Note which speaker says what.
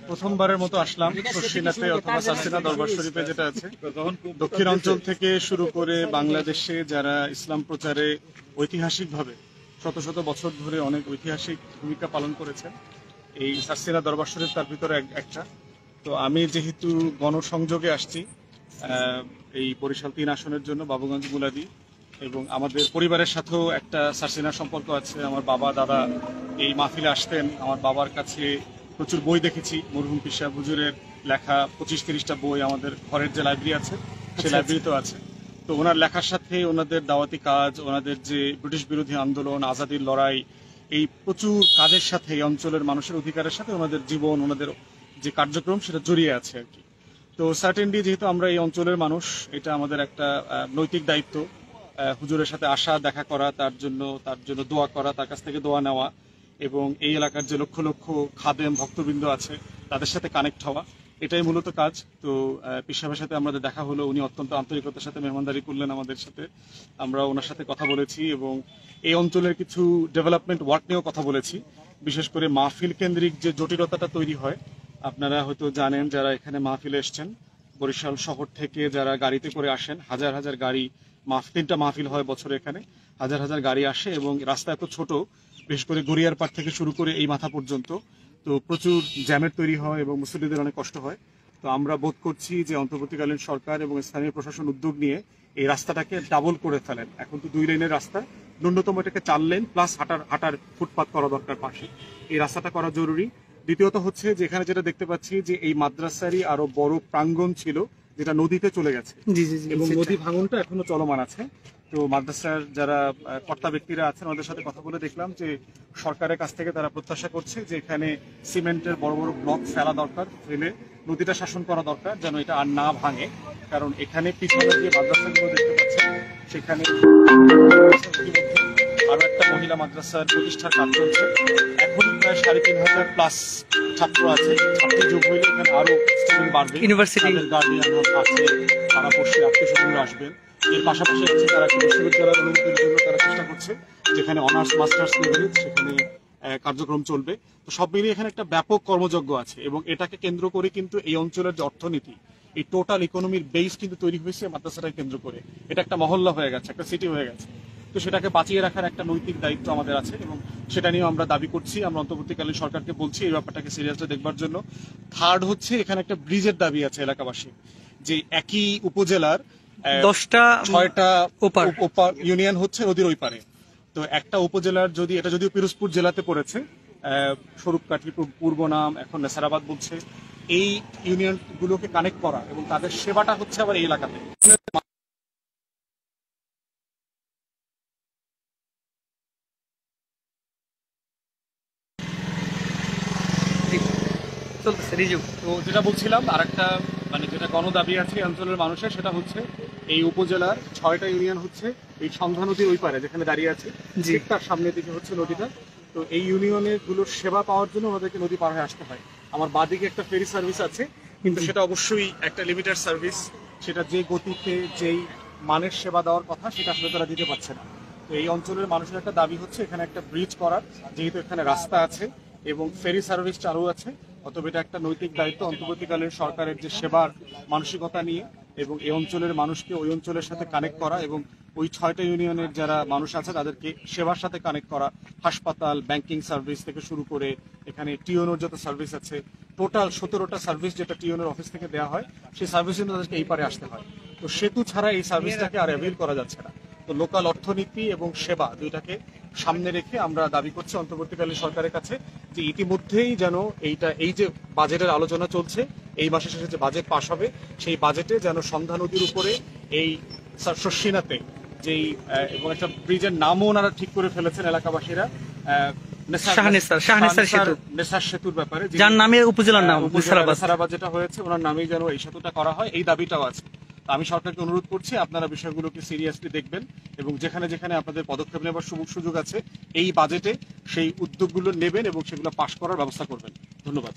Speaker 1: প্রথমবারের মতো আসলাম শর্ষিনাতে অথবা সার্সিনা দরবার শরীফে যেটা আছে। দক্ষিণ অঞ্চল থেকে শুরু করে বাংলাদেশে যারা ইসলাম প্রচারে ঐতিহাসিকভাবে শত শত বছর ধরে অনেক ঐতিহাসিক ভূমিকা পালন করেছেন, এই সার্সিনা দরবার শরীফ তার ভিতরে একটা। তো আমি যেহেতু গণসংযোগে আসছি এই বরিশাল ৩ আসনের জন্য, বাবুগঞ্জ মুলাদি, এবং আমাদের পরিবারের সাথেও একটা সার্সিনার সম্পর্ক আছে। আমার বাবা দাদা এই মাহফিলে আসতেন। আমার বাবার কাছে প্রচুর বই দেখেছি, মরহুম পীর সাহেব হুজুরের লেখা 25-30টা বই আমাদের ঘরের যে লাইব্রেরি আছে সেই লাইব্রেরিতেও আছে। তো ওনার লেখার সাথে ওনাদের দাওয়াতি কাজ, ওনাদের যে ব্রিটিশ বিরোধী আন্দোলন, আজাদির লড়াই, এই প্রচুর কাজের সাথে এই অঞ্চলের মানুষের অধিকারের সাথে ওনাদের জীবন, ওনাদের যে কার্যক্রম সেটা জড়িয়ে আছে আর কি। তো সার্টেনলি যেহেতু আমরা এই অঞ্চলের মানুষ, এটা আমাদের একটা নৈতিক দায়িত্ব হুজুরের সাথে আসা, দেখা করা, তার জন্য দোয়া করা, তার কাছ থেকে দোয়া নেওয়া, এবং এই এলাকার যে লক্ষ লক্ষ খাদেম ভক্তবৃন্দ আছে তাদের সাথে কানেক্ট হওয়া, এটাই মূলত কাজ। তো পীর সাহেবের সাথে আমাদের দেখা হলো, উনি অত্যন্ত আন্তরিকতার সাথে মেহমানদারি করলেন আমাদের সাথে। আমরা ওনার সাথে কথা বলেছি এবং এই অঞ্চলের কিছু ডেভেলপমেন্ট ওয়ার্ক নিয়েও কথা বলেছি। বিশেষ করে মাহফিল কেন্দ্রিক যে জটিলতাটা তৈরি হয়, আপনারা হয়তো জানেন যারা এখানে মাহফিলে এসছেন, বরিশাল শহর থেকে যারা গাড়িতে করে আসেন, হাজার হাজার গাড়ি, 3টা মাহফিল হয় বছরে এখানে, হাজার হাজার গাড়ি আসে এবং রাস্তা এত ছোট, বিশেষ করে গড়িয়ার পাড় থেকে শুরু করে এই মাথা পর্যন্ত, তো প্রচুর জ্যামের তৈরি হয় এবং মুসল্লিদের অনেক কষ্ট হয়। তো আমরা বোধ করছি যে অন্তর্বর্তীকালীন সরকার এবং স্থানীয় প্রশাসন উদ্যোগ নিয়ে এই রাস্তাটাকে ডাবল করে ফেলেন। এখন তো 2 লেনের রাস্তা, ন্যূনতম এটাকে 4 লেন প্লাস হাঁটার ফুটপাত করা দরকার পাশে, এই রাস্তাটা করা জরুরি। দ্বিতীয়ত হচ্ছে যে এখানে যেটা দেখতে পাচ্ছি যে এই মাদ্রাসারই আরো বড় প্রাঙ্গণ ছিল যেটা নদীতে চলে গেছে এবং নদী ভাঙনটা এখনো চলমান আছে। তো মাদ্রাসার যারা কর্তা ব্যক্তিরা আছেন ওদের সাথে কথা বলে দেখলাম যে সরকারের কাছ থেকে তারা প্রত্যাশা করছে যে এখানে সিমেন্টের বড় বড় ব্লক ফেলা দরকার, ফেলে নদীটা শাসন করা দরকার যেন এটা আর না ভাঙে। কারণ এখানে পিছনে যে মাদ্রাসাগুলো দেখতে পাচ্ছেন সেখানে আরো একটা মহিলা মাদ্রাসার প্রতিষ্ঠার কাজ চলছে। এখন প্রায় 3,500 প্লাস ছাত্র আছে। ছাত্রী যোগ হইলে এখানে আরো স্টুডেন্ট বাড়বে, ইউনিভার্সিটির গার্ডিয়ান আছে, তারা পড়শি আত্মীয়স্বজনরা আসবেন। এর পাশাপাশি হচ্ছে তারা একটা বিশ্ববিদ্যালয়ের অনুমতির জন্য তারা চেষ্টা করছে, যেখানে অনার্স মাস্টার্স লেভেলে সেখানে কার্যক্রম চলবে। তো সব মিলিয়ে এখানে একটা ব্যাপক কর্মযজ্ঞ আছে এবং এটাকে কেন্দ্র করে কিন্তু এই অঞ্চলের যে অর্থনীতি, এই টোটাল ইকোনমির বেস কিন্তু তৈরি হয়েছে মাদ্রাসাটাকে কেন্দ্র করে। এটা একটা মহল্লা হয়ে গেছে, একটা সিটি হয়ে গেছে। তো সেটাকে বাঁচিয়ে রাখার একটা নৈতিক দায়িত্ব আমাদের আছে এবং সেটা নিয়েও আমরা দাবি করছি। আমরা অন্তর্বর্তীকালীন সরকারকে বলছি এই ব্যাপারটাকে সিরিয়াসলি দেখবার জন্য। থার্ড হচ্ছে এখানে একটা ব্রিজের দাবি আছে এলাকাবাসী, যে একই উপজেলার 6টা ইউনিয়ন হচ্ছে নদীর ওই পারে। তো একটা উপজেলার যদি, এটা যদিও পিরোজপুর জেলাতে পড়েছে, স্বরূপকাঠি পূর্ব নাম এখন নেসারাবাদ বলছে, এই ইউনিয়ন গুলোকে কানেক্ট করা এবং তাদের সেবাটা হচ্ছে আবার এই এলাকাতে। তো যেটা বলছিলাম, আরেকটা মানে যেটা গণদাবি আছে অঞ্চলের মানুষের, সেটা হচ্ছে এই উপজেলার 6টা ইউনিয়ন হচ্ছে এই সন্ধ্যা নদীর ওই পারে যেখানে দাঁড়িয়ে আছে, তার সামনের দিকে হচ্ছে নদীটা। তো এই ইউনিয়নের গুলোর সেবা পাওয়ার জন্য ওদেরকে নদী পার হয়ে আসতে হয়। আমার বাদিকে একটা ফেরি সার্ভিস আছে, কিন্তু সেটা অবশ্যই একটা লিমিটেড সার্ভিস, সেটা যে গতিতে যেই মানের সেবা দেওয়ার কথা সেটা আসলে তারা দিতে পারছে না। তো এই অঞ্চলের মানুষের একটা দাবি হচ্ছে এখানে একটা ব্রিজ করার, যেহেতু এখানে রাস্তা আছে এবং ফেরি সার্ভিস চালু আছে, অতএব এটা একটা নৈতিক দায়িত্ব অন্তর্বর্তীকালীন সরকারের যে সেবার মানসিকতা নিয়ে এবং এই অঞ্চলের মানুষকে ওই অঞ্চলের সাথে কানেক্ট করা এবং ওই 6টা ইউনিয়নের যারা মানুষ আছে তাদেরকে সেবার সাথে কানেক্ট করা, হাসপাতাল, ব্যাংকিং সার্ভিস থেকে শুরু করে এখানে টিওনোর যত সার্ভিস আছে, টোটাল 17টা সার্ভিস যেটা টিওনোর অফিস থেকে দেওয়া হয়, সেই সার্ভিস জন্য তাদেরকে এই পারে আসতে হয়। তো সেতু ছাড়া এই সার্ভিসটাকে আর অ্যাভেল করা যাচ্ছে না। তো লোকাল অর্থনীতি এবং সেবা দুইটাকে সামনে রেখে আমরা দাবি করছি অন্তর্বর্তীকালীন সরকারের কাছে যে ইতিমধ্যেই যেন এই যে বাজেটের আলোচনা চলছে, এই মাসের শেষে যে বাজেট পাশ হবে, সেই বাজেটে যেন সন্ধ্যা নদীর উপরে এই শর্ষিনাতে যেই এবং একটা ব্রিজের নামও ওনারা ঠিক করে ফেলেছেন এলাকাবাসীরা, নেসার সেতুর ব্যাপারে, যার নামে উপজেলার নাম নেসারাবাদ যেটা হয়েছে, ওনার নামেই যেন এই সেতুটা করা হয়, এই দাবিটাও আছে। আমি সরকারকে অনুরোধ করছি আপনারা বিষয়গুলোকে সিরিয়াসলি দেখবেন এবং যেখানে যেখানে আপনাদের পদক্ষেপ নেবার সুযোগ আছে এই বাজেটে সেই উদ্যোগগুলো নেবেন এবং সেগুলো পাশ করার ব্যবস্থা করবেন। ধন্যবাদ।